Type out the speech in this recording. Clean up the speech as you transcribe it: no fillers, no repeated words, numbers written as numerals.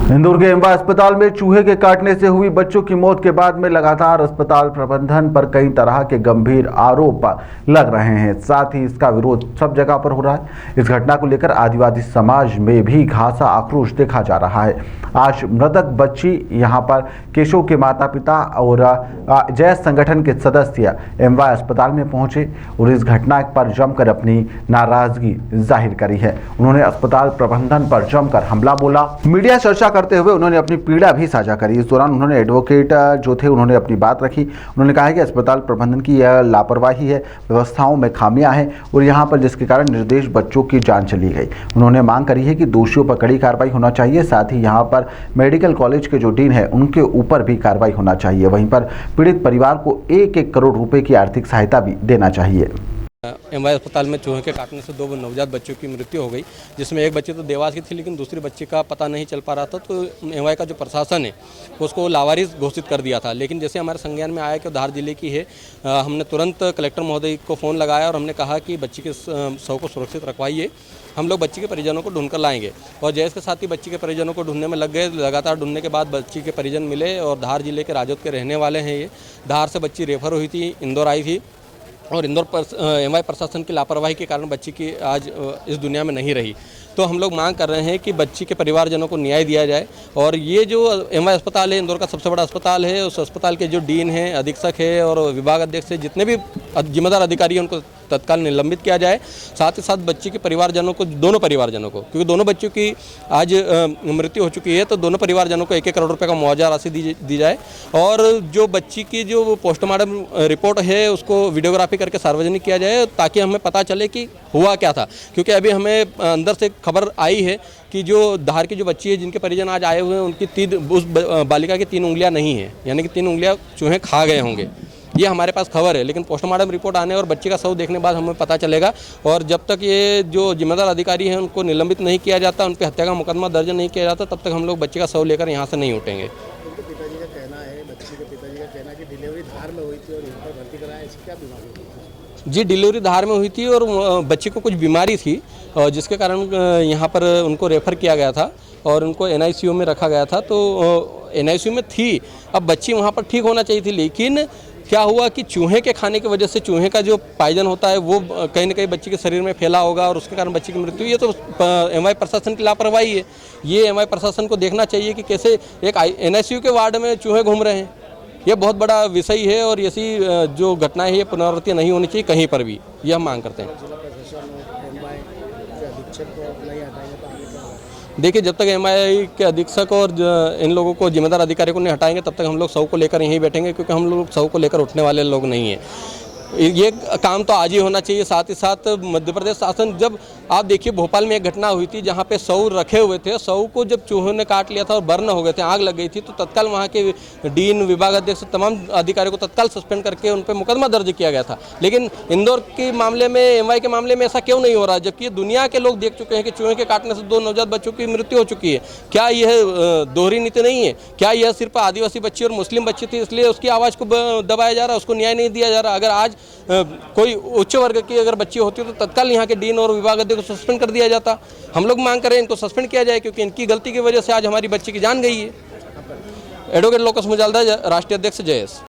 इंदौर के एम्बा अस्पताल में चूहे के काटने से हुई बच्चों की मौत के बाद में लगातार अस्पताल प्रबंधन पर कई तरह के गंभीर आरोप लग रहे हैं। साथ ही इसका विरोध सब जगह पर हो रहा है। इस घटना को लेकर आदिवासी समाज में भी खासा आक्रोश देखा जा रहा है। आज मृतक बच्ची यहां पर केशव के माता पिता और जय संगठन के सदस्य एम्बा अस्पताल में पहुंचे और इस घटना पर जमकर अपनी नाराजगी जाहिर करी है। उन्होंने अस्पताल प्रबंधन पर जमकर हमला बोला। मीडिया चर्चा करते हुए उन्होंने अपनी पीड़ा भी साझा करी। इस दौरान उन्होंने एडवोकेट जो थे उन्होंने अपनी बात रखी। उन्होंने कहा कि अस्पताल प्रबंधन की यह लापरवाही है, व्यवस्थाओं में खामियां हैं और यहां पर जिसके कारण निर्दोष बच्चों की जान चली गई। उन्होंने मांग करी है कि दोषियों पर कड़ी कार्रवाई होना चाहिए। साथ ही यहां पर मेडिकल कॉलेज के जो डीन है उनके ऊपर भी कार्रवाई होना चाहिए। वहीं पर पीड़ित परिवार को 1-1 करोड़ रुपए की आर्थिक सहायता भी देना चाहिए। एमवाई अस्पताल में चूहे के काटने से 2 नवजात बच्चों की मृत्यु हो गई, जिसमें एक बच्ची तो देवास की थी लेकिन दूसरी बच्ची का पता नहीं चल पा रहा था। तो एमवाई का जो प्रशासन है उसको लावारिस घोषित कर दिया था। लेकिन जैसे हमारे संज्ञान में आया कि धार जिले की है, हमने तुरंत कलेक्टर महोदय को फ़ोन लगाया और हमने कहा कि बच्ची के शव को सुरक्षित रखवाइए, हम लोग बच्ची के परिजनों को ढूंढ कर लाएंगे। और जैसे के साथ ही बच्ची के परिजनों को ढूंढने में लग गए। लगातार ढूंढने के बाद बच्ची के परिजन मिले और धार जिले के राजौद के रहने वाले हैं। ये धार से बच्ची रेफर हुई थी, इंदौर आई थी और इंदौर पर एमवाई प्रशासन की लापरवाही के कारण बच्ची की आज इस दुनिया में नहीं रही। तो हम लोग मांग कर रहे हैं कि बच्ची के परिवारजनों को न्याय दिया जाए। और ये जो एमवाई अस्पताल है इंदौर का सबसे बड़ा अस्पताल है, उस अस्पताल के जो डीन हैं, अधीक्षक है और विभाग अध्यक्ष है, जितने भी जिम्मेदार अधिकारी हैं उनको तत्काल निलंबित किया जाए। साथ ही साथ बच्ची के परिवारजनों को, दोनों परिवारजनों को, क्योंकि दोनों बच्चों की आज मृत्यु हो चुकी है, तो दोनों परिवारजनों को 1-1 करोड़ रुपए का मुआवजा राशि दी जाए। और जो बच्ची की जो पोस्टमार्टम रिपोर्ट है उसको वीडियोग्राफी करके सार्वजनिक किया जाए ताकि हमें पता चले कि हुआ क्या था। क्योंकि अभी हमें अंदर से खबर आई है कि जो धार की जो बच्ची है जिनके परिजन आज आए हुए हैं उनकी उस बालिका की 3 उंगलियां नहीं है, यानी कि 3 उंगलियां चूहे खा गए होंगे। ये हमारे पास खबर है, लेकिन पोस्टमार्टम रिपोर्ट आने और बच्चे का शव देखने के बाद हमें पता चलेगा। और जब तक ये जो जिम्मेदार अधिकारी हैं उनको निलंबित नहीं किया जाता, उन पर हत्या का मुकदमा दर्ज नहीं किया जाता, तब तक हम लोग बच्चे का शव लेकर यहाँ से नहीं उठेंगे। उनके पिताजी का कहना है, बच्ची के पिताजी का कहना है कि डिलीवरी धार में हुई थी और यहाँ पर भर्ती कराया। इसकी क्या बीमारी थी? जी, डिलीवरी धार में हुई थी और बच्ची को कुछ बीमारी थी जिसके कारण यहाँ पर उनको रेफ़र किया गया था और उनको NICU में रखा गया था। तो NICU में थी, अब बच्ची वहाँ पर ठीक होना चाहिए थी, लेकिन क्या हुआ कि चूहे के खाने की वजह से चूहे का जो पॉइजन होता है वो कहीं ना कहीं बच्ची के शरीर में फैला होगा और उसके कारण बच्ची की मृत्यु। ये तो एमवाई प्रशासन की लापरवाही है। ये एमवाई प्रशासन को देखना चाहिए कि कैसे एक NICU के वार्ड में चूहे घूम रहे हैं। ये बहुत बड़ा विषय है और ऐसी जो घटनाएं हैं ये पुनरावृत्ति नहीं होनी चाहिए कहीं पर भी, ये हम मांग करते हैं। देखिए, जब तक एमआई के अधीक्षक और इन लोगों को जिम्मेदार अधिकारी को नहीं हटाएंगे तब तक हम लोग शव को लेकर यहीं बैठेंगे, क्योंकि हम लोग शव को लेकर उठने वाले लोग नहीं हैं। ये काम तो आज ही होना चाहिए। साथ ही साथ मध्य प्रदेश शासन, जब आप देखिए भोपाल में एक घटना हुई थी जहाँ पे शव रखे हुए थे, शव को जब चूहों ने काट लिया था और बर्न हो गए थे, आग लग गई थी, तो तत्काल वहाँ के डीन, विभाग अध्यक्ष, तमाम अधिकारियों को तत्काल सस्पेंड करके उन पर मुकदमा दर्ज किया गया था। लेकिन इंदौर के मामले में, एमवाई के मामले में ऐसा क्यों नहीं हो रहा, जबकि दुनिया के लोग देख चुके हैं कि चूहे के काटने से 2 नवजात बच्चों की मृत्यु हो चुकी है। क्या यह दोहरी नीति नहीं है? क्या यह सिर्फ आदिवासी बच्ची और मुस्लिम बच्ची थी इसलिए उसकी आवाज़ को दबाया जा रहा है, उसको न्याय नहीं दिया जा रहा? अगर आज कोई उच्च वर्ग की अगर बच्ची होती तो तत्काल यहाँ के डीन और विभाग अध्यक्ष को सस्पेंड कर दिया जाता। हम लोग मांग करें इनको सस्पेंड किया जाए, क्योंकि इनकी गलती की वजह से आज हमारी बच्ची की जान गई है। एडवोकेट लोकस मुजालदा, राष्ट्रीय अध्यक्ष, JS।